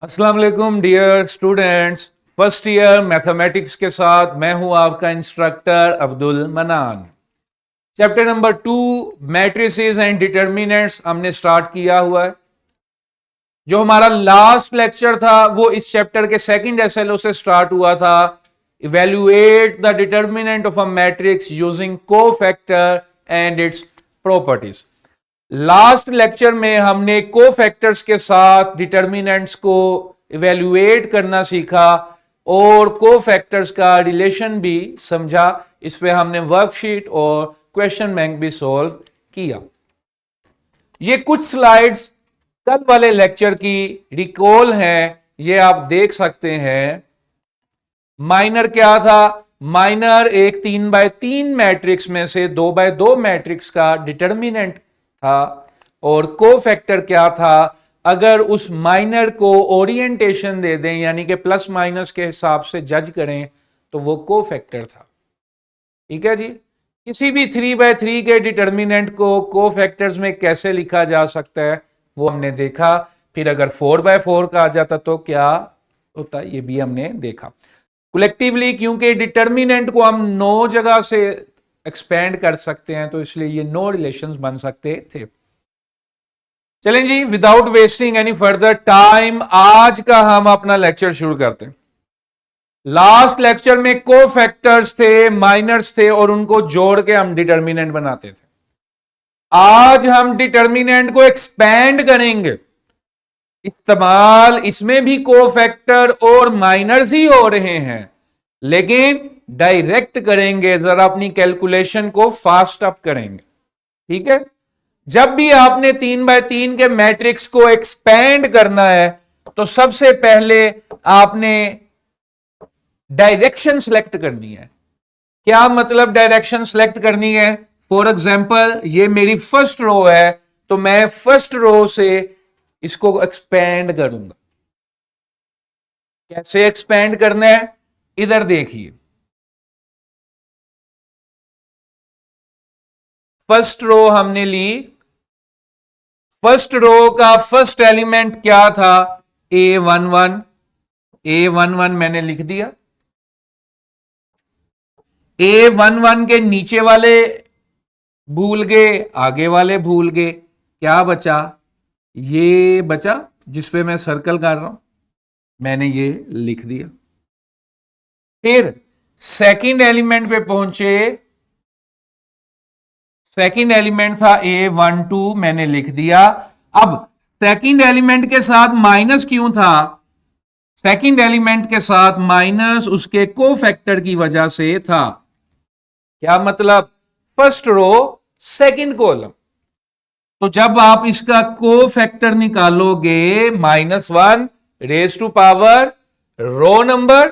अस्सलाम वालेकुम dear students. First year mathematics के साथ मैं हूं आपका instructor Abdul Manan. Chapter number 2 matrices and determinants हमने स्टार्ट किया हुआ है। जो हमारा लास्ट लेक्चर था वो इस चैप्टर के सेकंड एसएलओ से स्टार्ट हुआ था। Evaluate the determinant of a matrix using cofactor and its properties. Last lecture में हमने कोफैक्टर्स के साथ डिटर्मिनेंट्स को इवेल्युएट करना सीखा और कोफैक्टर्स का रिलेशन भी समझा। इस पे हमने वर्कशीट और क्वेश्चन बैंक भी सॉल्व किया। ये कुछ स्लाइड्स कल वाले लेक्चर की रिकॉल है, ये आप देख सकते हैं। माइनर क्या था? माइनर एक 3x3 मैट्रिक्स में से 2x2 मैट्रिक्स का डिटर्मिनेंट था। और कोफैक्टर क्या था? अगर उस माइनर को ओरिएंटेशन दे दें यानी कि प्लस माइनस के हिसाब से जज करें तो वो कोफैक्टर था। ठीक है जी। किसी भी 3x3 के डिटर्मिनेंट को कोफैक्टर्स में कैसे लिखा जा सकता है वो हमने देखा। फिर अगर 4x4 का आ जाता तो क्या होता, ये भी हमने देखा। कलेक्टिवली क्योंकि डिटर्मिनेंट को हम 9 जगह से एक्सपेंड कर सकते हैं तो इसलिए ये 9 रिलेशंस बन सकते थे। चलें जी, without wasting any further time आज का हम अपना लेक्चर शुरू करते हैं। लास्ट लेक्चर में कोफैक्टर्स थे, माइनर्स थे और उनको जोड़ के हम डिटर्मिनेंट बनाते थे। आज हम डिटर्मिनेंट को एक्सपेंड करेंगे। इस्तेमाल इसमें भी कोफैक्टर और माइनर्स ही हो रहे हैं, लेकिन डायरेक्ट करेंगे, जरा अपनी कैलकुलेशन को फास्ट अप करेंगे। ठीक है। जब भी आपने 3x3 के मैट्रिक्स को एक्सपेंड करना है तो सबसे पहले आपने डायरेक्शन सेलेक्ट करनी है। क्या मतलब डायरेक्शन सेलेक्ट करनी है? फॉर एग्जांपल ये मेरी फर्स्ट रो है तो मैं फर्स्ट रो से इसको एक्सपेंड करूंगा। कैसे एक्सपेंड करना है इधर देखिए। फर्स्ट रो हमने ली। फर्स्ट रो का फर्स्ट एलिमेंट क्या था? A11। A11 मैंने लिख दिया। A11 के नीचे वाले भूल गए, आगे वाले भूल गए, क्या बचा? ये बचा जिसपे मैं सर्कल कर रहा हूं, मैंने ये लिख दिया। फिर सेकंड एलिमेंट पे पहुंचे। सेकंड एलिमेंट था A12, मैंने लिख दिया। अब सेकंड एलिमेंट के साथ माइनस क्यों था? सेकंड एलिमेंट के साथ माइनस उसके कोफैक्टर की वजह से था। क्या मतलब? First row second column. तो जब आप इसका कोफैक्टर निकालोगे -1 raise to power row number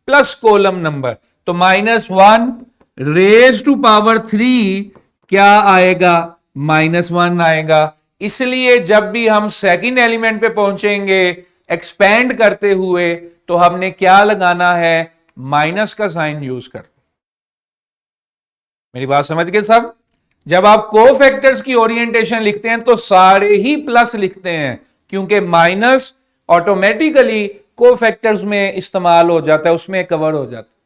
plus column number, तो -1 रेज टू पावर 3 क्या आएगा? -1 आएगा। इसलिए जब भी हम सेकंड एलिमेंट पे पहुंचेंगे एक्सपेंड करते हुए तो हमने क्या लगाना है? माइनस का साइन यूज कर। मेरी बात समझ गए सब? जब आप कोफैक्टर्स की ओरिएंटेशन लिखते हैं तो सारे ही प्लस लिखते हैं क्योंकि माइनस ऑटोमेटिकली कोफैक्टर्स में इस्तेमाल हो जाता है, उसमें कवर हो जाता है।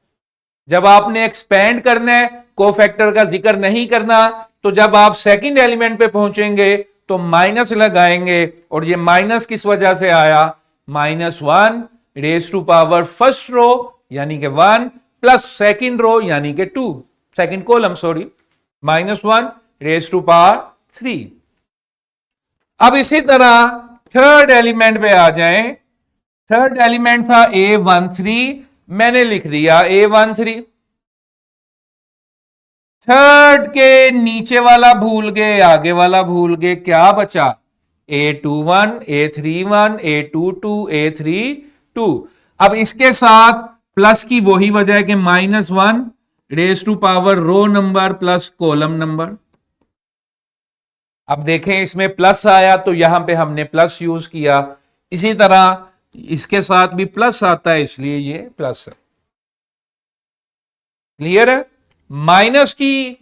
जब आपने एक्सपेंड करना है, कोफैक्टर का जिक्र नहीं करना, तो जब आप सेकंड एलिमेंट पे पहुंचेंगे तो माइनस लगाएंगे। और ये माइनस किस वजह से आया? -1 raise to power first row यानी कि 1 प्लस सेकंड रो यानी कि 2, second column sorry, -1 raise to power 3। अब इसी तरह थर्ड एलिमेंट पे आ जाएं। थर्ड एलिमेंट था A13, मैंने लिख दिया A13। थर्ड के नीचे वाला भूल गए, आगे वाला भूल गए, क्या बचा? A21, A31, A22, A32। अब इसके साथ प्लस की वही वजह है कि -1 raise to power row number plus column number. अब देखें इसमें प्लस आया तो यहां पे हमने प्लस यूज किया। इसी तरह इसके साथ भी प्लस आता है इसलिए ये प्लस है। क्लियर है? माइनस की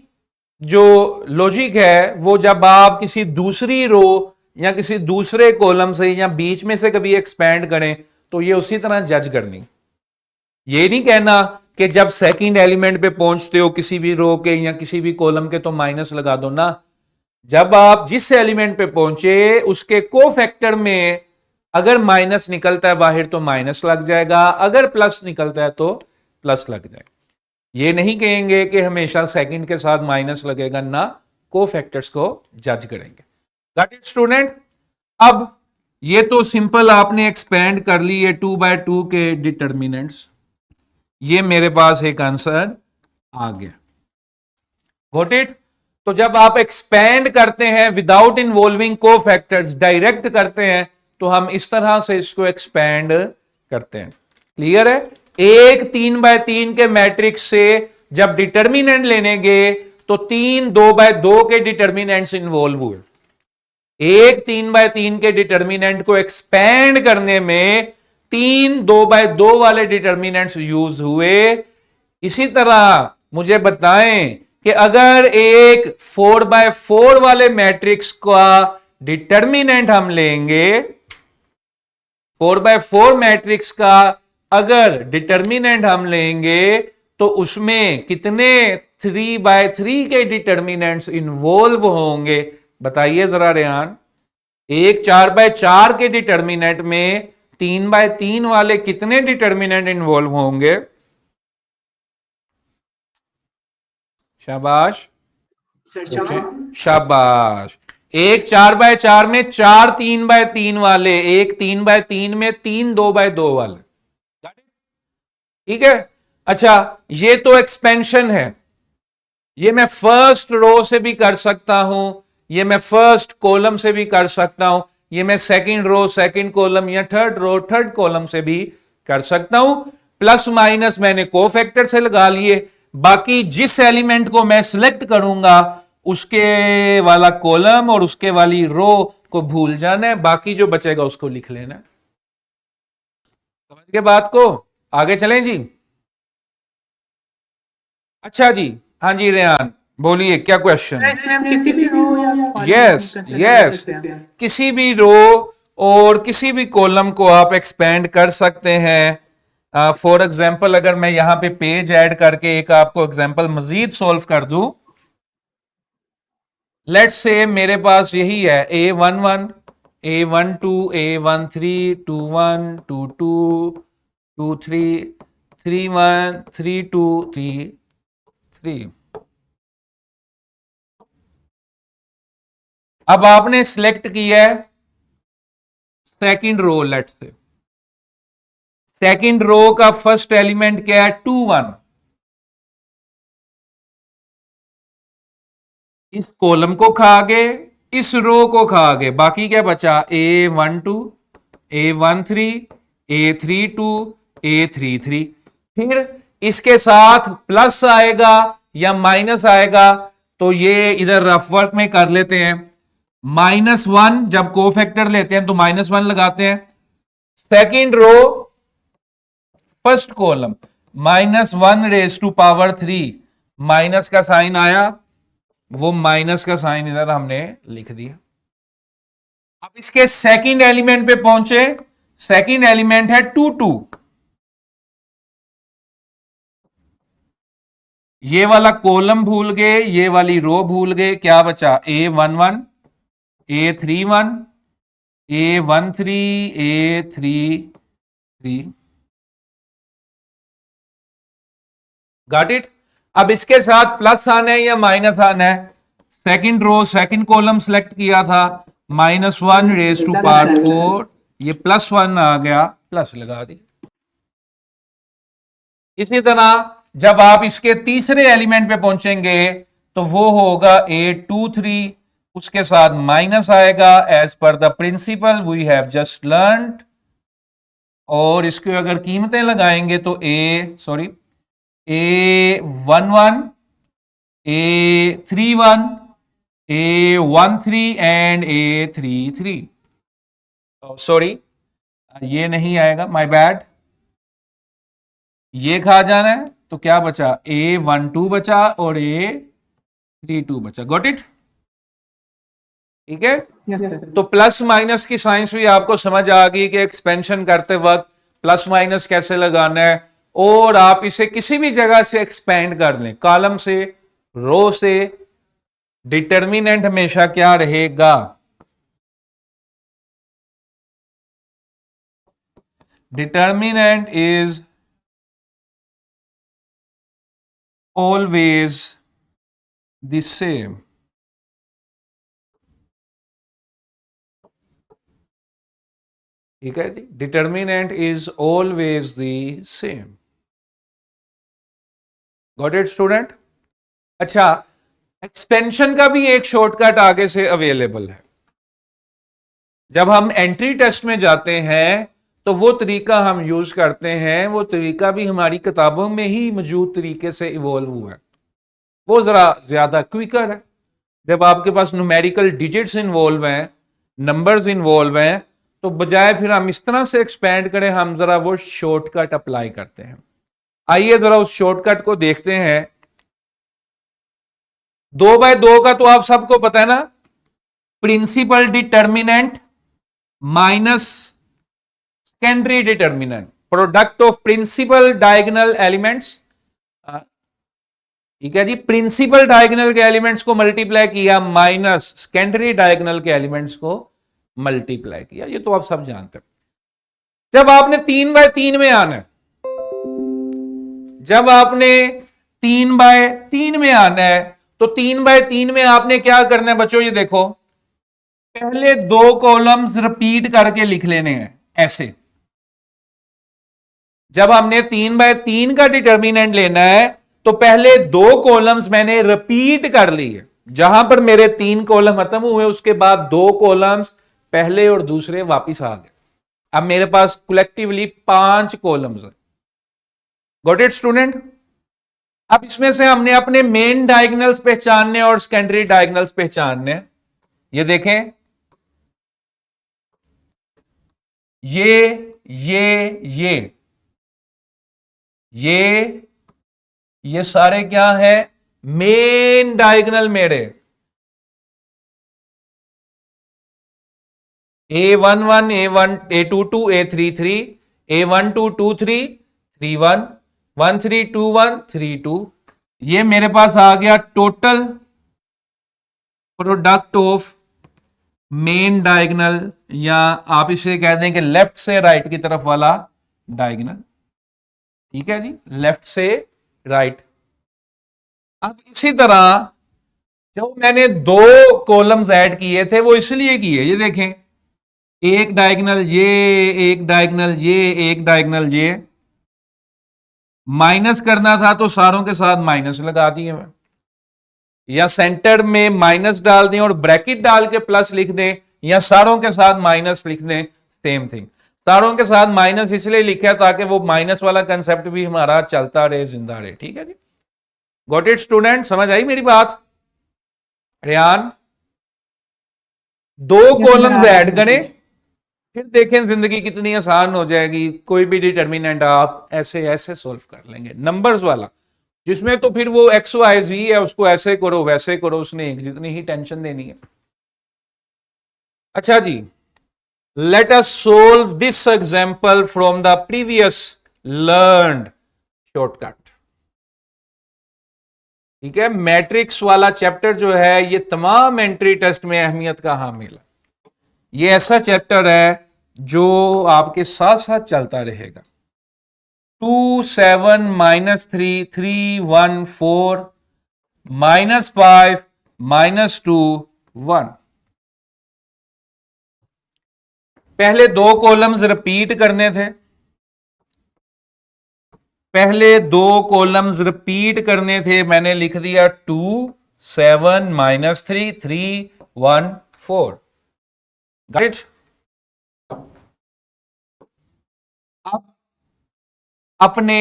जो लॉजिक है वो जब आप किसी दूसरी रो या किसी दूसरे कॉलम से या बीच में से कभी एक्सपेंड करें तो ये उसी तरह जज करनी। ये नहीं कहना कि जब सेकंड एलिमेंट पे पहुंचते हो किसी भी रो के या किसी भी कॉलम के तो माइनस लगा दो ना। जब आप जिस एलिमेंट पे पहुंचे उसके कोफैक्टर में अगर माइनस निकलता है बाहर तो माइनस लग जाएगा, अगर प्लस निकलता है तो प्लस लग जाएगा। ये नहीं कहेंगे कि हमेशा सेकंड के साथ माइनस लगेगा ना, कोफैक्टर्स को जज करेंगे। Got it student. अब ये तो सिंपल आपने एक्सपेंड कर ली है 2/2 के डिटर्मिनेंट्स। ये मेरे पास एक आंसर आ गया। Got it. तो जब आप एक्सपेंड करते हैं विदाउट इन्वॉल्विंग कोफैक्टर्स, डायरेक्ट करते हैं, तो हम इस तरह से इसको एक्सपेंड करते हैं। क्लियर है। एक 3/3 के मैट्रिक्स से जब डिटर्मिनेंट लेने गए तो 3 2/2 के डिटर्मिनेंट्स इन्वॉल्व हुए। एक 3/3 के डिटर्मिनेंट को एक्सपेंड करने में 3 2/2 वाले डिटर्मिनेंट्स यूज हुए। इसी तरह मुझे बताएं कि अगर एक 4/4 वाले मैट्रिक्स का डिटर्मिनेंट हम लेंगे, 4/4 मैट्रिक्स का अगर डिटर्मिनेंट हम लेंगे तो उसमें कितने 3/3 के डिटर्मिनेंट्स इन्वॉल्व होंगे? बताइए जरा रेहान। एक 4/4 के डिटर्मिनेंट में 3/3 वाले कितने डिटर्मिनेंट इन्वॉल्व होंगे? शाबाश, शाबाश। एक 4/4 में 4 3/3 वाले, एक 3/3 में 3 2/2 वाले। ठीक है। अच्छा, ये तो एक्सपेंशन है। ये मैं फर्स्ट रो से भी कर सकता हूं, ये मैं फर्स्ट कॉलम से भी कर सकता हूं, ये मैं सेकंड रो सेकंड कॉलम या थर्ड रो थर्ड कॉलम से भी कर सकता हूं। प्लस माइनस मैंने कोफैक्टर से लगा लिए। बाकी जिस एलिमेंट को मैं सिलेक्ट करूंगा उसके वाला कॉलम और उसके वाली रो को भूल जाना है, बाकी जो बचेगा उसको लिख लेना है। समझ के बात को? आगे चलें जी। अच्छा जी, हाँ जी रेहान बोलिए, क्या क्वेश्चन है? किसी भी रो या यस यस, किसी भी रो और किसी भी कॉलम को आप एक्सपेंड कर सकते हैं। फॉर एग्जाम्पल अगर मैं यहां पे पेज ऐड करके एक आपको एग्जाम्पल मजीद सॉल्व कर दूं, लेट्स से मेरे पास यही है A11 A12 A13 21 22 23 31 32 33। अब आपने सिलेक्ट किया है second row. Let's say second row का फर्स्ट एलिमेंट क्या है? 2 1। इस कॉलम को खा गए, इस रो को खा गए, बाकी क्या बचा? A12 A13 A32 A33। फिर इसके साथ प्लस आएगा या माइनस आएगा, तो ये इधर रफ वर्क में कर लेते हैं। -1 जब कोफैक्टर लेते हैं तो -1 लगाते हैं। Second row first column -1⁻³ minus का साइन आया, वो माइनस का साइन इधर हमने लिख दिया। अब इसके सेकंड एलिमेंट पे पहुंचे, सेकंड एलिमेंट है 2 2। ये वाला कॉलम भूल गए, ये वाली रो भूल गए, क्या बचा? A11 A31 A13 A33। Got it. अब इसके साथ प्लस आना है या माइनस आना है? Second row second column select किया था, -1⁻⁴, ये +1 आ गया, प्लस लगा दी। इसी तरह जब आप इसके तीसरे एलिमेंट पे पहुंचेंगे तो वो होगा A23, उसके साथ माइनस आएगा as per the principle we have just learned. और इसके अगर कीमतें लगाएंगे तो A11 A31 A13 and A33। Sorry, ये नहीं आएगा, माय बैड। ये खा जाना है तो क्या बचा? A12 बचा और A32 बचा। Got it. ठीक है। yes, तो प्लस माइनस की साइंस भी आपको समझ आ गई कि एक्सपेंशन करते वक्त प्लस माइनस कैसे लगाना है, और आप इसे किसी भी जगह से एक्सपेंड कर लें, कॉलम से, रो से, डिटर्मिनेंट हमेशा क्या रहेगा, determinant is always the same. ठीक है जी, determinant is always the same. Got it student? अच्छा, एक्सपेंशन का भी एक शॉर्टकट आगे से अवेलेबल है। जब हम एंट्री टेस्ट में जाते हैं तो वो तरीका हम यूज करते हैं, वो तरीका भी हमारी किताबों में ही मौजूद तरीके से इवॉल्व हुआ है, वो जरा ज्यादा क्विकर है। जब आपके पास न्यूमेरिकल डिजिट्स इन्वॉल्व हैं, नंबर्स इन्वॉल्व हैं, तो बजाय फिर हम इस तरह से एक्सपेंड करें, हम जरा वो शॉर्टकट अप्लाई करते हैं। आइए जरा उस शॉर्टकट को देखते हैं। 2/2 का तो आप सबको पता है ना, principal determinant minus secondary determinant, product of principal diagonal elements. ठीक है जी, प्रिंसिपल डायगोनल के एलिमेंट्स को मल्टीप्लाई किया माइनस सेकेंडरी डायगोनल के एलिमेंट्स को मल्टीप्लाई किया, ये तो आप सब जानते हैं। जब आपने 3/3 में आना है, जब आपने 3/3 में आना है, तो 3/3 में आपने क्या करना है बच्चों, ये देखो, पहले 2 कॉलम्स रिपीट करके लिख लेने हैं ऐसे। जब हमने 3/3 का डिटर्मिनेंट लेना है तो पहले 2 कॉलम्स मैंने रिपीट कर लिए, जहां पर मेरे 3 कॉलम खत्म हुए उसके बाद 2 कॉलम्स पहले और दूसरे वापिस आ गए। अब मेरे पास कलेक्टिवली 5 कॉलम्स हैं। Got it student? अब इसमें से हमने अपने मेन डायगोनल्स पहचानने और सेकेंडरी डायगोनल्स पहचानने। ये देखें, ये सारे क्या है, मेन डायगोनल मेरे। A11, A1, A22, A33, A12, 23, 31, 13, 21, 32। ये मेरे पास आ गया total product of main diagonal, या आप इसे कह दें कि लेफ्ट से राइट की तरफ वाला डायगोनल। ठीक है जी, लेफ्ट से राइट। अब इसी तरह जो मैंने 2 कॉलम्स ऐड किए थे वो इसलिए किए, ये देखें, एक डायगोनल ये, एक डायगोनल ये, एक डायगोनल ये। माइनस करना था तो सारों के साथ माइनस लगा दिए मैं, या सेंटर में माइनस डाल दें और ब्रैकेट डाल के प्लस लिख दें, या सारों के साथ माइनस लिख दें, सेम थिंग। सारों के साथ माइनस इसलिए लिखा ताकि वो माइनस वाला कंसेप्ट भी हमारा चलता रहे, जिंदा रहे। ठीक है जी, गॉट इट स्टूडेंट? समझ आई मेरी बात? रेहान, 2 कॉलम्स ऐड करें, फिर देखें जिंदगी कितनी आसान हो जाएगी। कोई भी डिटर्मिनेंट आप ऐसे ऐसे सॉल्व कर लेंगे। नंबर्स वाला जिसमें तो फिर वो एक्स वाई जी है, उसको ऐसे करो वैसे करो, उसने एक जितनी ही टेंशन देनी है। अच्छा जी, let us solve this example from the previous learned shortcut. ठीक है, मैट्रिक्स वाला चैप्टर जो है ये तमाम एंट्री टेस्ट में अहमियत का हामिल है। ये ऐसा चैप्टर है जो आपके साथ साथ चलता रहेगा। 2 7 -3 3 1 4 -5 -2 1। पहले 2 कॉलम्स रिपीट करने थे, पहले 2 कॉलम्स रिपीट करने थे, मैंने लिख दिया 2 7 -3 3 1 4। राइट? आप अपने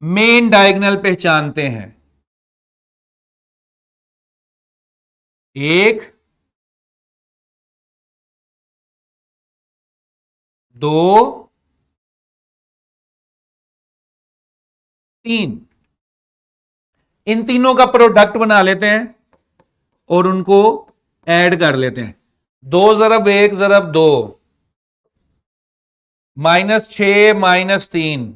मेन डायगोनल पहचानते हैं, 1 2 3। इन तीनों का प्रोडक्ट बना लेते हैं और उनको ऐड कर लेते हैं। 2 × 1 × 2 -6 -3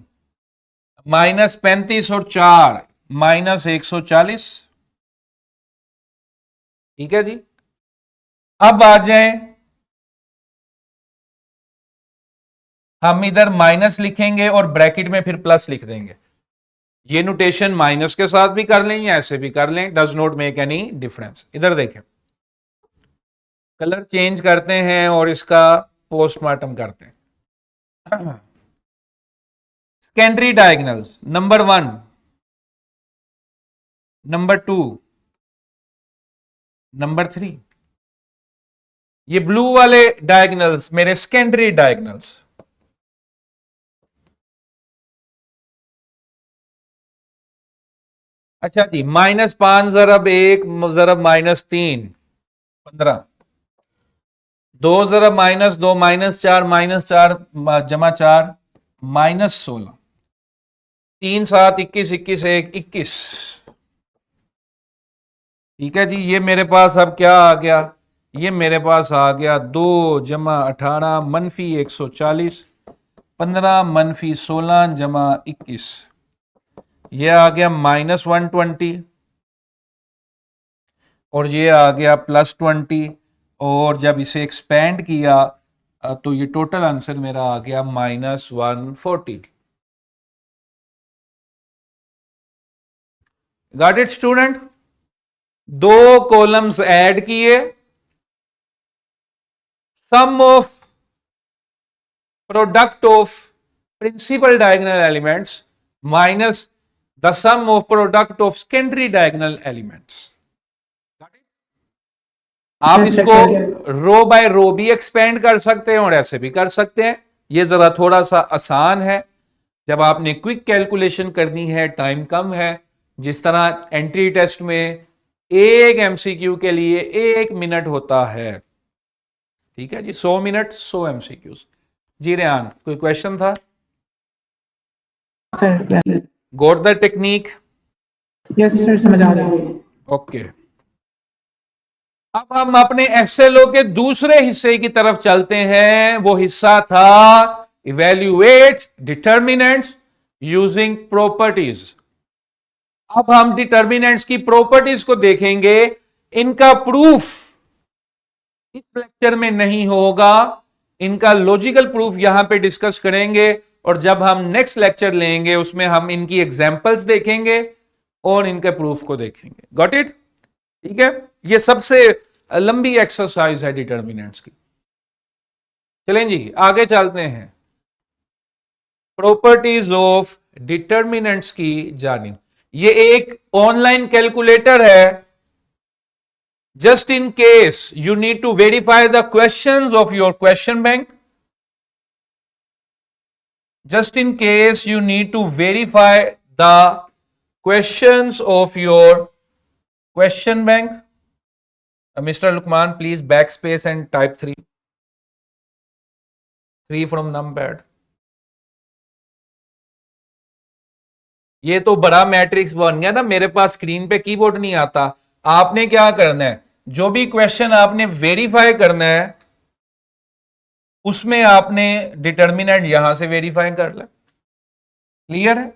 -35 और 4 -140। ठीक है जी। अब आ जाएं, हम इधर माइनस लिखेंगे और ब्रैकेट में फिर प्लस लिख देंगे। ये नोटेशन माइनस के साथ भी कर लें या ऐसे भी कर लें, does not make any difference. इधर देखें, कलर चेंज करते हैं और इसका पोस्टमार्टम करते हैं। Secondary diagonals number 1, number 2, number 3। ये ब्लू वाले डायगोनल्स मेरे सेकेंडरी डायगोनल्स। अच्छा जी, -5 ज़रब 1 ज़रब -3 15, 2 ज़रब -2 -4 जमा 4 -16, 3 7 21 21 1 21। ठीक है जी। ये मेरे पास अब क्या आ गया, ये मेरे पास आ गया 2 जमा 18 -140 15 -16 जमा 21। ये आ गया -120 और ये आ गया +20। और जब इसे एक्सपेंड किया तो ये टोटल आंसर मेरा आ गया -140। Got it student? दो कॉलम्स ऐड किए, sum of product of principal diagonal elements minus the sum of product of secondary diagonal elements. आप इसको रो बाय रो भी एक्सपेंड कर सकते हैं और ऐसे भी कर सकते हैं। ये जरा थोड़ा सा आसान है जब आपने क्विक कैलकुलेशन करनी है, टाइम कम है। जिस तरह एंट्री टेस्ट में एक एमसीक्यू के लिए 1 मिनट होता है। ठीक है जी, 100 मिनट 100 एमसीक्यूज। जी रेहान, कोई क्वेश्चन था? Sir goat the technique? Yes sir, समझ आ रही है। ओके। अब हम अपने एक्सएलओ के दूसरे हिस्से की तरफ चलते हैं। वो हिस्सा था इवेल्युएट डिटर्मिनेंट्स यूजिंग प्रॉपर्टीज। अब हम डिटर्मिनेंट्स की प्रॉपर्टीज को देखेंगे। इनका प्रूफ इस लेक्चर में नहीं होगा, इनका लॉजिकल प्रूफ यहां पे डिस्कस करेंगे और जब हम नेक्स्ट लेक्चर लेंगे उसमें हम इनकी एग्जांपल्स देखेंगे और इनके प्रूफ को देखेंगे। Got it? ठीक है। ये सबसे लंबी एक्सरसाइज है डिटर्मिनेंट्स की। चलें जी, आगे चलते हैं प्रॉपर्टीज ऑफ डिटर्मिनेंट्स की जानिब। ये एक ऑनलाइन कैलकुलेटर है। Just in case you need to verify the questions of your question bank, just in case you need to verify the questions of your question bank. Mr. Lukman, please backspace and type 3 from numpad. ये तो बड़ा matrix बन गया ना, मेरे पास screen पे keyboard नहीं आता। आपने क्या करना है, जो भी क्वेश्चन आपने वेरीफाई करना है उसमें आपने डिटर्मिनेंट यहां से वेरीफाई कर ले। क्लियर है?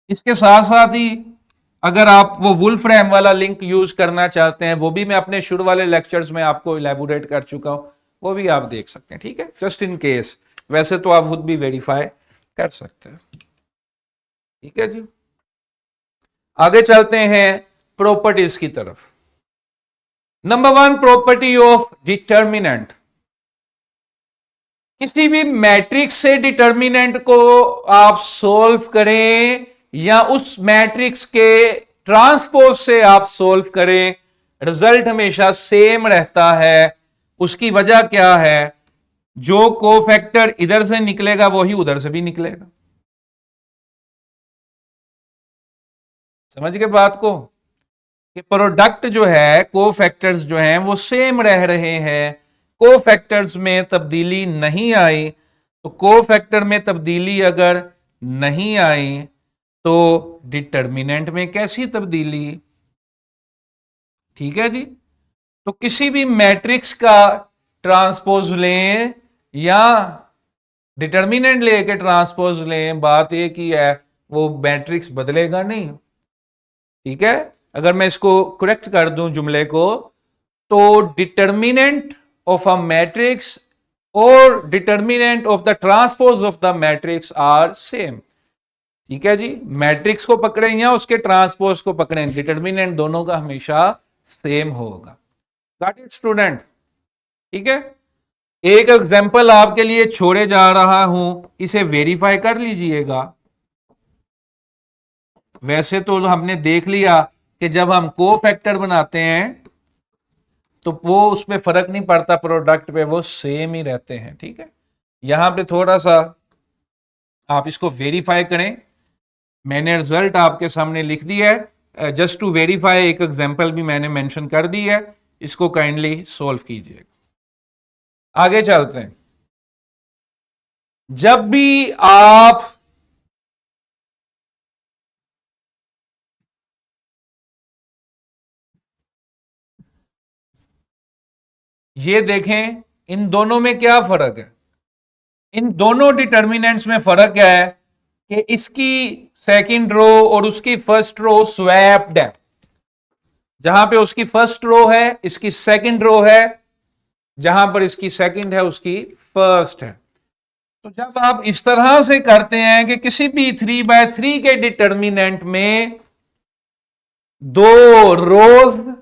इसके साथ साथ ही अगर आप वो वुल्फ्रेम वाला लिंक यूज करना चाहते हैं, वो भी मैं अपने शुरू वाले लेक्चर्स में आपको इलेबोरेट कर चुका हूं, वो भी आप देख सकते हैं। ठीक है, जस्ट इन केस। वैसे तो आप खुद भी वेरीफाई कर सकते हैं। ठीक है जी, आगे चलते हैं प्रॉपर्टीज की तरफ। Number 1, property of determinant. किसी भी मैट्रिक्स से डिटर्मिनेंट को आप सोल्व करें या उस मैट्रिक्स के ट्रांसपोज से आप सोल्व करें, रिजल्ट हमेशा सेम रहता है। उसकी वजह क्या है? जो कोफैक्टर इधर से निकलेगा वही उधर से भी निकलेगा। समझ गए बात को? कि प्रोडक्ट जो है, कोफैक्टर्स जो हैं वो सेम रह रहे हैं, कोफैक्टर्स में तब्दीली नहीं आई। तो कोफैक्टर में तब्दीली अगर नहीं आई तो डिटर्मिनेंट में कैसी तब्दीली? ठीक है जी। तो किसी भी मैट्रिक्स का ट्रांसपोज लें या डिटर्मिनेंट लेके ट्रांसपोज लें, बात एक ही है, वो मैट्रिक्स बदलेगा नहीं। ठीक है, अगर मैं इसको करेक्ट कर दूं जुमले को, तो डिटर्मिनेंट ऑफ अ मैट्रिक्स और determinant of the transpose of the matrix are same. ठीक है जी, मैट्रिक्स को पकड़ें या उसके ट्रांसपोज को पकड़ें, डिटर्मिनेंट दोनों का हमेशा सेम होगा। Got it student? ठीक है, एक एग्जांपल आपके लिए छोड़े जा रहा हूं, इसे वेरीफाई कर लीजिएगा। वैसे तो हमने देख लिया कि जब हम को फैक्टर बनाते हैं तो वो उसमें फर्क नहीं पड़ता, प्रोडक्ट पे वो सेम ही रहते हैं। ठीक है, यहां पे थोड़ा सा आप इसको वेरीफाई करें। मैंने रिजल्ट आपके सामने लिख दिया है, जस्ट टू वेरीफाई एक एग्जांपल भी मैंने मेंशन कर दी है, इसको काइंडली सॉल्व कीजिएगा। आगे चलते हैं। जब भी आप ये देखें, इन दोनों में क्या फर्क है, इन दोनों डिटर्मिनेंट्स में फर्क क्या है कि इसकी सेकंड रो और उसकी फर्स्ट रो स्वैप्ड है। जहां पे उसकी फर्स्ट रो है इसकी सेकंड रो है, जहां पर इसकी सेकंड है उसकी फर्स्ट है। तो जब आप इस तरह से करते हैं कि किसी भी 3/3 के डिटर्मिनेंट में दो रोज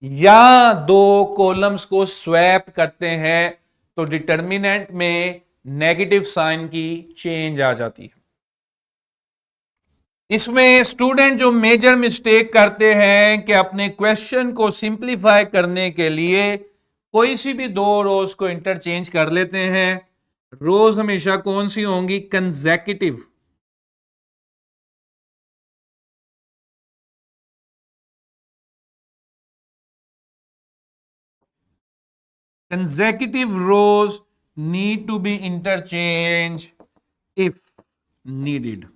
या दो कॉलम्स को स्वैप करते हैं, तो डिटर्मिनेंट में नेगेटिव साइन की चेंज आ जाती है। इसमें स्टूडेंट जो मेजर मिस्टेक करते हैं कि अपने क्वेश्चन को सिंपलीफाई करने के लिए कोई सी भी दो रोज को इंटरचेंज कर लेते हैं। रोज हमेशा कौन सी होंगी? Consecutive. Consecutive rows need to be interchange if needed,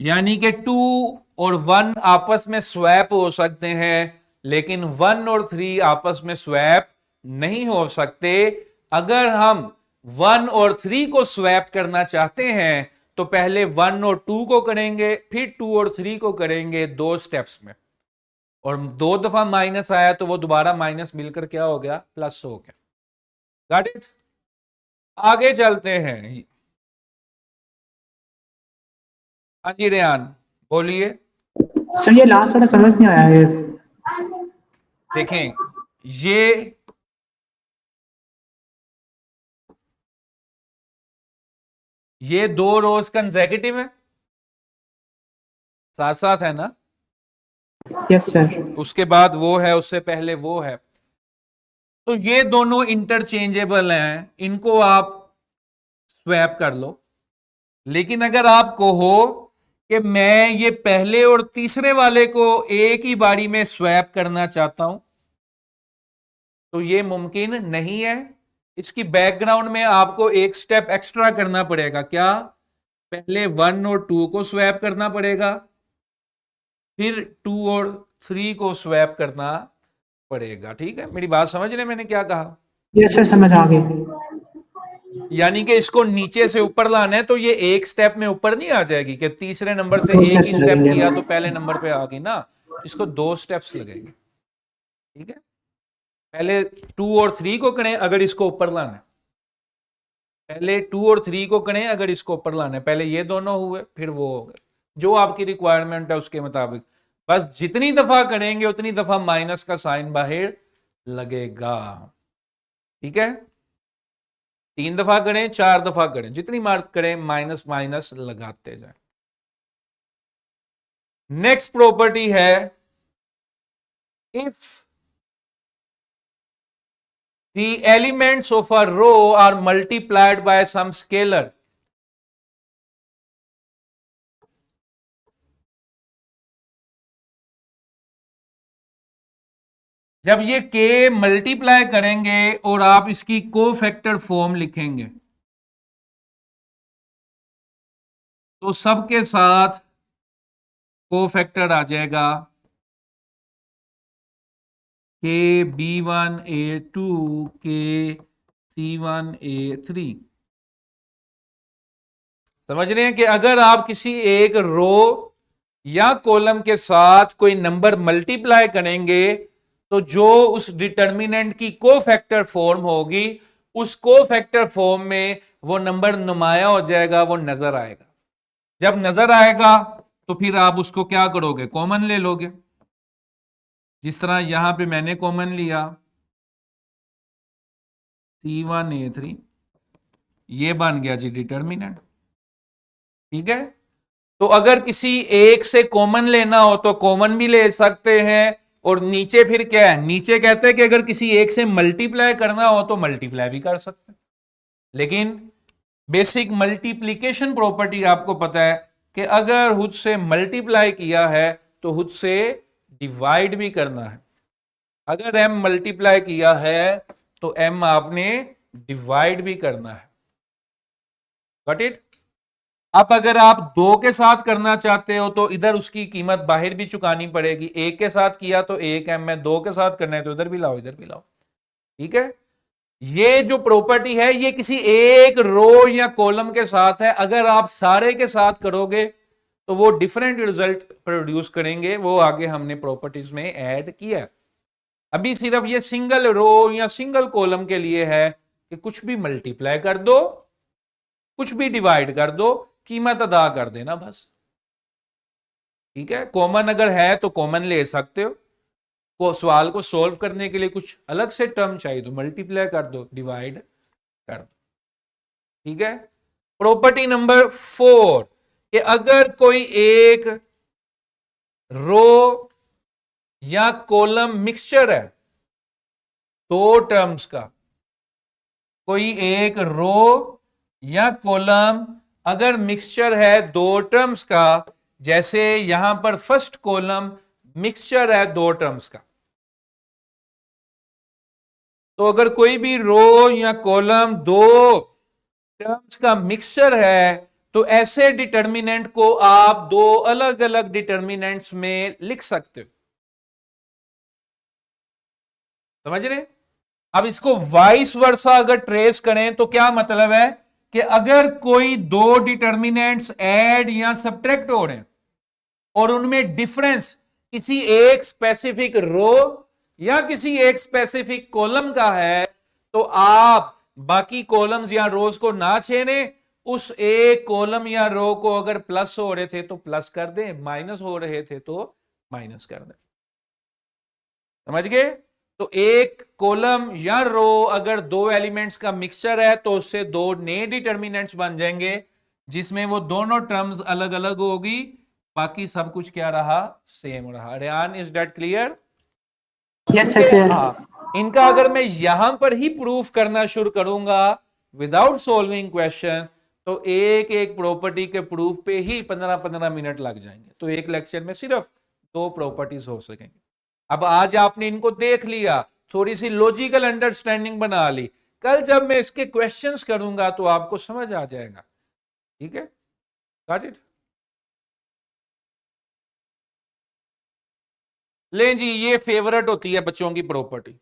यानी कि 2 और 1 आपस में स्वैप हो सकते हैं, लेकिन 1 और 3 आपस में स्वैप नहीं हो सकते। अगर हम 1 और 3 को स्वैप करना चाहते हैं तो पहले 1 और 2 को करेंगे, फिर 2 और 3 को करेंगे, 2 स्टेप्स में। और 2 दफा माइनस आया तो वो दोबारा माइनस मिलकर क्या हो गया? प्लस हो गया। Got it? आगे चलते हैं। हाँ जी रेहान, बोलिए। सर ये लास्ट वाला समझ नहीं आया है। देखें, ये दो रोज कंसेक्यूटिव है, साथ साथ है ना? Yes sir. उसके बाद वो है, उससे पहले वो है, तो ये दोनों इंटरचेंजेबल हैं, इनको आप स्वैप कर लो। लेकिन अगर आप कहो कि मैं ये पहले और तीसरे वाले को एक ही बारी में स्वैप करना चाहता हूं, तो ये मुमकिन नहीं है। इसकी बैकग्राउंड में आपको एक स्टेप एक्स्ट्रा करना पड़ेगा। क्या? पहले 1 और 2 को स्वैप करना पड़ेगा, फिर 2 और 3 को स्वैप करना पड़ेगा। ठीक है, मेरी बात समझ रहे हैं मैंने क्या कहा? यस सर समझ आ गई। यानी कि इसको नीचे से ऊपर लाना है तो ये एक स्टेप में ऊपर नहीं आ जाएगी कि तीसरे नंबर से दो एक ही स्टेप्स स्टेप लगेंगे। किया तो पहले नंबर पे आ गई ना, इसको 2 स्टेप्स लगेंगे। ठीक है, पहले 2 और 3 को करें अगर इसको ऊपर लाना है, पहले 2 और 3 को करें अगर इसको ऊपर लाना है, पहले ये दोनों हुए फिर वो हो गए, जो आपकी रिक्वायरमेंट है उसके मुताबिक। बस जितनी दफा करेंगे उतनी दफा माइनस का साइन बाहर लगेगा। ठीक है, 3 दफा करें 4 दफा करें, जितनी मार्क करें माइनस माइनस लगाते जाए। नेक्स्ट प्रॉपर्टी है, if the elements of a row are multiplied by some scalar, जब ये k मल्टीप्लाई करेंगे और आप इसकी कोफैक्टर फॉर्म लिखेंगे तो सबके साथ कोफैक्टर आ जाएगा k b1 a2 k c1 a3। समझ रहे हैं कि अगर आप किसी एक रो या कॉलम के साथ कोई नंबर मल्टीप्लाई करेंगे तो जो उस डिटर्मिनेंट की कोफैक्टर फॉर्म होगी, उस कोफैक्टर फॉर्म में वो नंबर नुमाया हो जाएगा, वो नजर आएगा। जब नजर आएगा तो फिर आप उसको क्या करोगे, कॉमन ले लोगे। जिस तरह यहां पे मैंने कॉमन लिया C1A3, ये बन गया जी डिटर्मिनेंट। ठीक है, तो अगर किसी एक से कॉमन लेना हो तो कॉमन भी ले सकते हैं, और नीचे फिर क्या है, नीचे कहते हैं कि अगर किसी एक से मल्टीप्लाई करना हो तो मल्टीप्लाई भी कर सकते हैं। लेकिन बेसिक मल्टीप्लीकेशन प्रॉपर्टी आपको पता है कि अगर हुद से मल्टीप्लाई किया है तो हुद से डिवाइड भी करना है। अगर m मल्टीप्लाई किया है तो m आपने डिवाइड भी करना है। Got it. अब अगर आप दो के साथ करना चाहते हो तो इधर उसकी कीमत बाहर भी चुकानी पड़ेगी। एक के साथ किया तो एक m है, दो के साथ करना है तो इधर भी लाओ इधर भी लाओ। ठीक है, ये जो प्रॉपर्टी है ये किसी एक रो या कॉलम के साथ है। अगर आप सारे के साथ करोगे तो वो डिफरेंट रिजल्ट प्रोड्यूस करेंगे, वो आगे हमने प्रॉपर्टीज में ऐड किया। अभी सिर्फ ये सिंगल रो या सिंगल कॉलम के लिए है कि कुछ भी मल्टीप्लाई कर दो, कुछ भी डिवाइड कर दो, कीमत अदा कर देना बस। ठीक है, कॉमन अगर है तो कॉमन ले सकते हो, को सवाल को सॉल्व करने के लिए कुछ अलग से टर्म चाहिए तो मल्टीप्लाई कर दो, डिवाइड कर दो। ठीक है, प्रॉपर्टी नंबर 4 कि अगर कोई एक रो या कॉलम मिक्सचर है दो टर्म्स का, कोई एक रो या कॉलम अगर मिक्सचर है दो टर्म्स का, जैसे यहां पर फर्स्ट कॉलम मिक्सचर है दो टर्म्स का, तो अगर कोई भी रो या कॉलम दो टर्म्स का मिक्सचर है तो ऐसे डिटर्मिनेंट को आप दो अलग अलग डिटर्मिनेंट्स में लिख सकते हो। समझ रहे? अब इसको वाइस वर्सा अगर ट्रेस करें तो क्या मतलब है कि अगर कोई दो डिटर्मिनेंट्स ऐड या सब्ट्रैक्ट हो रहे हैं और उनमें डिफरेंस किसी एक स्पेसिफिक रो या किसी एक स्पेसिफिक कॉलम का है, तो आप बाकी कॉलम्स या रोज को ना छेड़े, उस एक कॉलम या रो को अगर प्लस हो रहे थे तो प्लस कर दें, माइनस हो रहे थे तो माइनस कर दें। समझ गए? तो एक कॉलम या रो अगर दो एलिमेंट्स का मिक्सचर है तो उससे दो नए डिटर्मिनेंट्स बन जाएंगे जिसमें वो दोनों टर्म्स अलग अलग होगी, बाकी सब कुछ क्या रहा, सेम रहा। Rehan, is that clear? Yes sir, clear. हाँ, इनका अगर मैं यहां पर ही प्रूफ करना शुरू करूंगा विदाउट सॉल्विंग क्वेश्चन तो एक एक प्रॉपर्टी के प्रूफ पे ही 15-15 मिनट लग जाएंगे। तो एक लेक्चर में सिर्फ दो प्रॉपर्टीज हो सकेंगे। अब आज आपने इनको देख लिया, थोड़ी सी लॉजिकल अंडरस्टैंडिंग बना ली, कल जब मैं इसके क्वेश्चंस करूंगा तो आपको समझ आ जाएगा। ठीक है, गॉट इट? ले जी, ये फेवरेट होती है बच्चों की प्रॉपर्टी,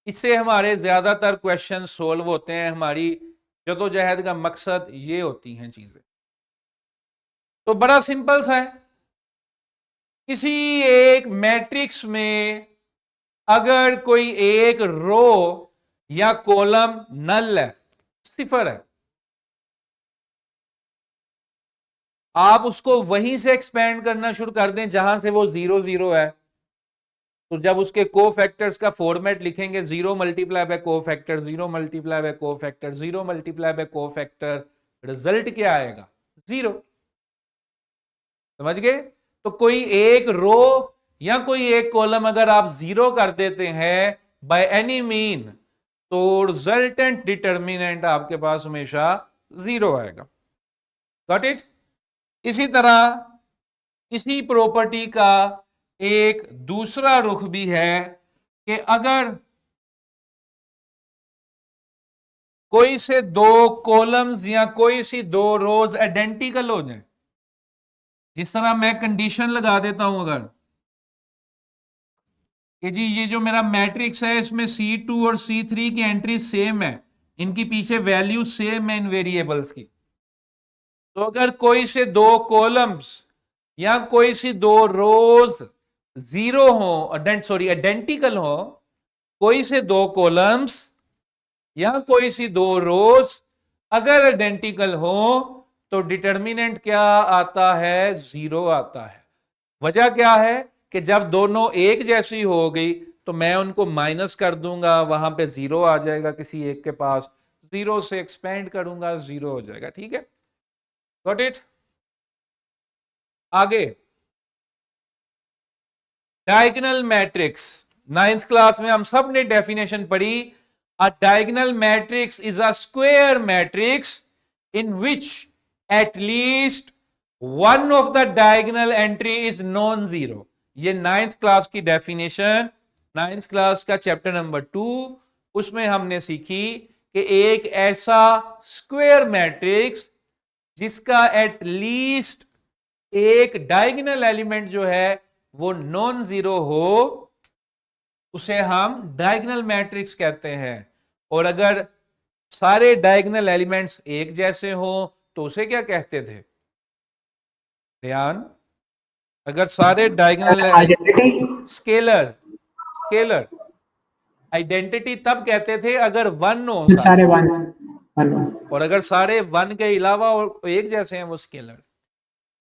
इससे हमारे ज्यादातर क्वेश्चन सोल्व होते हैं। हमारी जदोजहद का मकसद ये होती हैं चीजें। तो बड़ा सिंपल सा है, किसी एक मैट्रिक्स में अगर कोई एक रो या कॉलम नल है, सिफर है, आप उसको वहीं से एक्सपेंड करना शुरू कर दें जहां से वो 0 0 है। तो जब उसके को फैक्टर्स का फॉर्मेट लिखेंगे 0 मल्टीप्लाई बाय को फैक्टर, 0 मल्टीप्लाई बाय को फैक्टर, 0 मल्टीप्लाई बाय को फैक्टर, रिजल्ट क्या आएगा, 0। समझ गए? तो कोई एक रो या कोई एक कॉलम अगर आप 0 कर देते हैं बाय एनी मीन तो रिजल्टेंट डिटर्मिनेंट आपके पास हमेशा 0 आएगा। Got it? इसी तरह इसी प्रॉपर्टी का एक दूसरा रुख भी है कि अगर कोई से दो कॉलम्स या कोई सी दो रोज आइडेंटिकल हो जाए, जिस तरह मैं कंडीशन लगा देता हूं अगर कि जी ये जो मेरा मैट्रिक्स है इसमें C2 और C3 की एंट्री सेम है, इनकी पीछे वैल्यू सेम है इन वेरिएबल्स की, तो अगर कोई से दो कॉलम्स या कोई सी दो रोज जीरो हो, आइडेंटिकल हो, कोई से दो कॉलम्स या कोई सी दो रोज अगर आइडेंटिकल हो तो डिटर्मिनेंट क्या आता है? जीरो आता है। वजह क्या है कि जब दोनों एक जैसी हो गई तो मैं उनको माइनस कर दूंगा, वहां पे जीरो आ जाएगा किसी एक के पास, जीरो से एक्सपेंड करूंगा, जीरो हो जाएगा। ठीक है, गॉट इट? आगे डायगोनल मैट्रिक्स, नाइन्थ क्लास में हम सब ने डेफिनेशन पढ़ी। अ diagonal matrix is a square matrix in which at least one of the diagonal entry is non zero. ये नाइन्थ क्लास की डेफिनेशन, नाइन्थ क्लास का चैप्टर नंबर 2, उसमें हमने सीखी कि एक ऐसा स्क्वायर मैट्रिक्स जिसका एट लीस्ट एक डायगोनल एलिमेंट जो है वो नॉन जीरो हो, उसे हम डायगोनल मैट्रिक्स कहते हैं। और अगर सारे डायगोनल एलिमेंट्स एक जैसे हो तो उसे क्या कहते थे ध्यान? अगर सारे diagonal identity. Scalar, scalar identity तब कहते थे अगर वन हो सारे, सारे वन वन। और अगर सारे वन के अलावा और एक जैसे हैं वो स्केलर।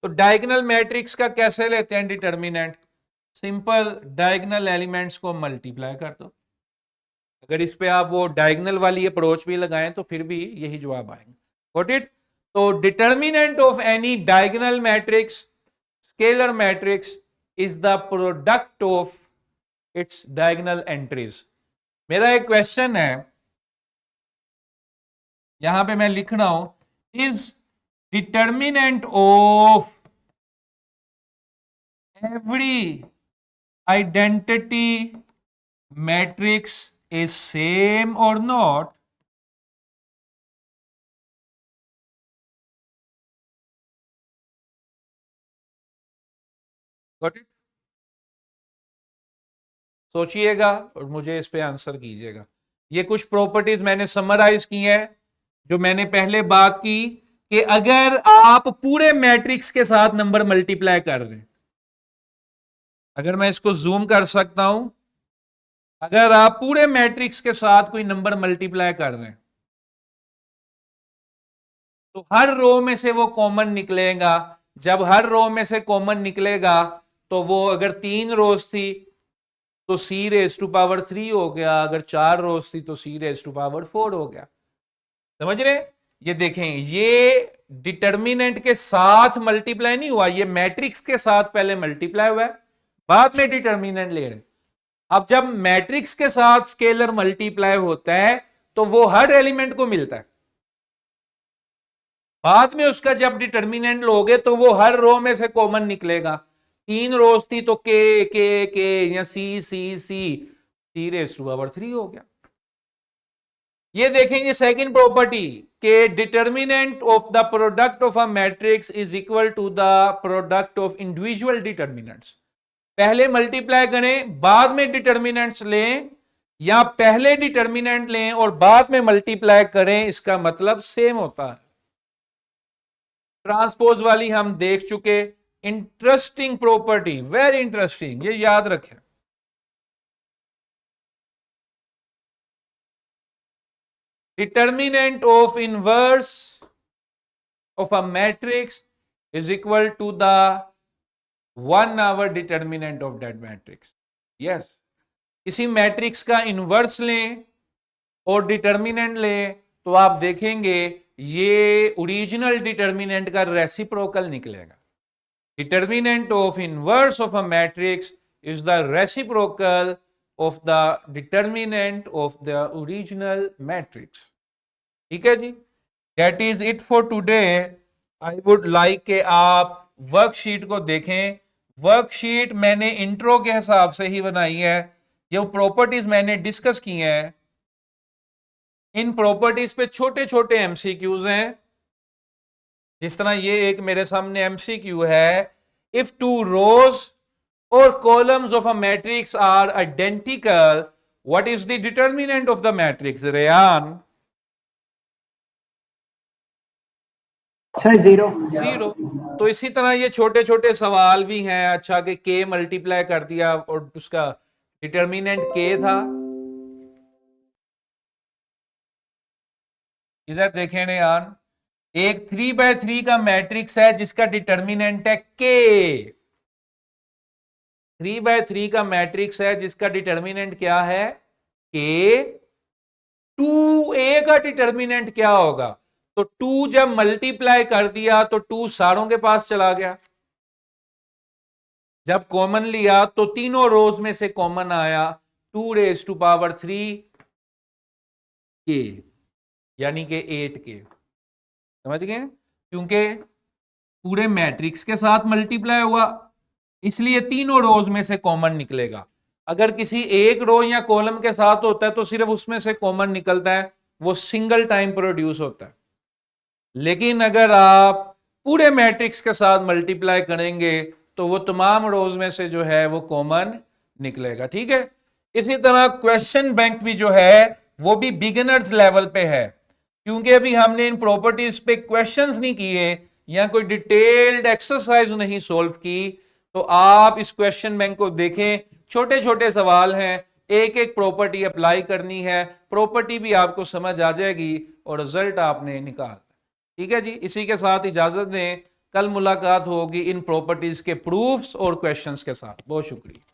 तो डायगोनल मैट्रिक्स का कैसे लेते हैं डिटर्मिनेंट? सिंपल, डायगोनल एलिमेंट्स को मल्टीप्लाई कर दो। अगर इस पे आप वो डायगोनल वाली अप्रोच भी लगाएं तो फिर भी यही जवाब आएंगे। Got it? तो determinant of any diagonal matrix, scalar matrix, is the product of its diagonal entries. मेरा एक क्वेश्चन है, यहां पे मैं लिख रहा हूं, is determinant of every identity matrix is same or not? Got it? सोचिएगा और मुझे इस पे आंसर कीजिएगा। ये कुछ प्रॉपर्टीज मैंने समराइज की हैं जो मैंने पहले बात की कि अगर आप पूरे मैट्रिक्स के साथ नंबर मल्टीप्लाई कर रहे हैं, अगर मैं इसको जूम कर सकता हूं, अगर आप पूरे मैट्रिक्स के साथ कोई नंबर मल्टीप्लाई कर रहे हैं तो हर रो में से वो कॉमन निकलेगा। जब हर रो में से कॉमन निकलेगा तो वो अगर 3 रोज थी तो सी रेज टू पावर 3 हो गया, अगर 4 रोज थी तो सी रेज टू पावर 4 हो गया। समझ रहे? ये देखें, ये डिटर्मिनेंट के साथ मल्टीप्लाई नहीं हुआ, ये मैट्रिक्स के साथ पहले मल्टीप्लाई हुआ है, बाद में डिटर्मिनेंट ले रहे। अब जब मैट्रिक्स के साथ स्केलर मल्टीप्लाई होता है तो वो हर एलिमेंट को मिलता है, बाद में उसका जब डिटर्मिनेंट लोगे तो वो हर रो में से कॉमन निकलेगा। 3 रोज थी तो के या सी रेज टू पावर 3 हो गया। ये देखेंगे सेकंड प्रॉपर्टी के determinant of the product of a matrix is equal to the product of individual determinants. पहले मल्टीप्लाई करें बाद में डिटर्मिनेंट्स लें, या पहले डिटर्मिनेंट लें और बाद में मल्टीप्लाई करें, इसका मतलब सेम होता है। ट्रांसपोज वाली हम देख चुके। इंटरेस्टिंग प्रॉपर्टी, वेरी इंटरेस्टिंग, ये याद रखें। Determinant of inverse of a matrix is equal to the 1 hour determinant of that matrix. Yes, किसी मैट्रिक्स का इनवर्स लें और डिटर्मिनेंट लें तो आप देखेंगे ये ओरिजिनल डिटर्मिनेंट का रेसिप्रोकल निकलेगा। Determinant of inverse of a matrix is the reciprocal of the determinant of the original matrix. ठीक है जी, that is it for today. I would like कि आप वर्कशीट को देखें। वर्कशीट मैंने इंट्रो के हिसाब से ही बनाई है। जो प्रॉपर्टीज मैंने डिस्कस की हैं, इन प्रॉपर्टीज पे छोटे छोटे एमसीक्यूज हैं। जिस तरह ये एक मेरे सामने एमसीक्यू है, if 2 rows or columns of a matrix are identical, what is the determinant of the matrix? Rayan? Sir 0। 0। तो इसी तरह ये छोटे छोटे सवाल भी हैं। अच्छा कि के मल्टीप्लाई कर दिया और उसका डिटर्मिनेंट के था। इधर देखें यार, एक 3/3 का मैट्रिक्स है जिसका डिटर्मिनेंट है के। 3/3 का मैट्रिक्स है जिसका डिटर्मिनेंट क्या है, के। 2a का डिटर्मिनेंट क्या होगा, तो 2 जब मल्टीप्लाई कर दिया तो 2 सारों के पास चला गया। जब कॉमन लिया तो तीनों रोज में से कॉमन आया 2⁻³ के, यानी कि 8 के। समझ गए, क्योंकि पूरे मैट्रिक्स के साथ मल्टीप्लाई हुआ इसलिए तीनों रोज में से कॉमन निकलेगा। अगर किसी एक रो या कॉलम के साथ होता है तो सिर्फ उसमें से कॉमन निकलता है, वो सिंगल टाइम प्रोड्यूस होता है। लेकिन अगर आप पूरे मैट्रिक्स के साथ मल्टीप्लाई करेंगे तो वो तमाम रोज में से जो है वो कॉमन निकलेगा। ठीक है। इसी तरह क्वेश्चन बैंक भी जो है वो भी बिगिनर्स लेवल पे है, क्योंकि अभी हमने इन प्रॉपर्टीज पे क्वेश्चंस नहीं किए या कोई डिटेल्ड एक्सरसाइज नहीं सॉल्व की। तो आप इस क्वेश्चन बैंक को देखें, छोटे छोटे सवाल हैं, एक एक प्रॉपर्टी अप्लाई करनी है, प्रॉपर्टी भी आपको समझ आ जाएगी और रिजल्ट आपने निकाल। ठीक है जी, इसी के साथ इजाजत दें, कल मुलाकात होगी इन प्रॉपर्टीज के प्रूफ्स और क्वेश्चंस के साथ। बहुत शुक्रिया।